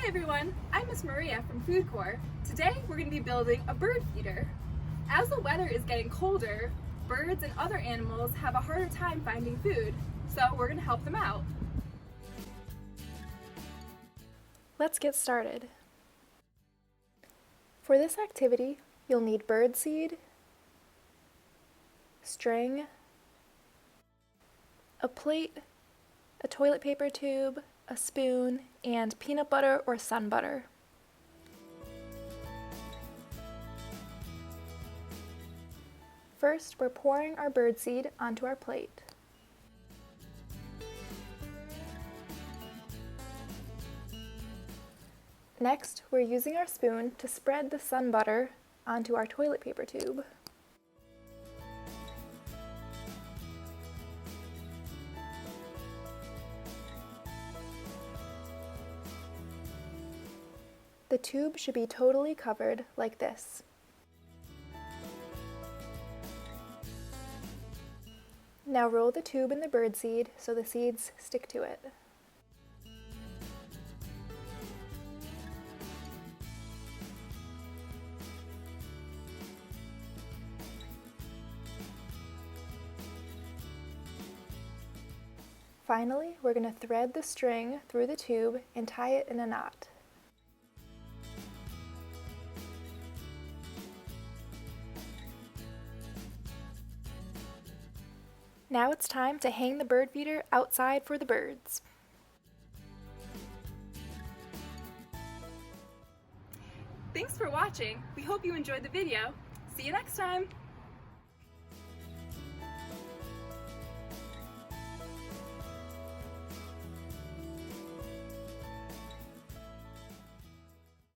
Hi everyone, I'm Miss Maria from Food Corps. Today we're going to be building a bird feeder. As the weather is getting colder, birds and other animals have a harder time finding food, so we're going to help them out. Let's get started. For this activity, you'll need birdseed, string, a plate, a toilet paper tube, a spoon, and peanut butter or sun butter. First, we're pouring our birdseed onto our plate. Next, we're using our spoon to spread the sun butter onto our toilet paper tube. The tube should be totally covered like this. Now roll the tube in the birdseed so the seeds stick to it. Finally, we're going to thread the string through the tube and tie it in a knot. Now it's time to hang the bird feeder outside for the birds. Thanks for watching. We hope you enjoyed the video. See you next time.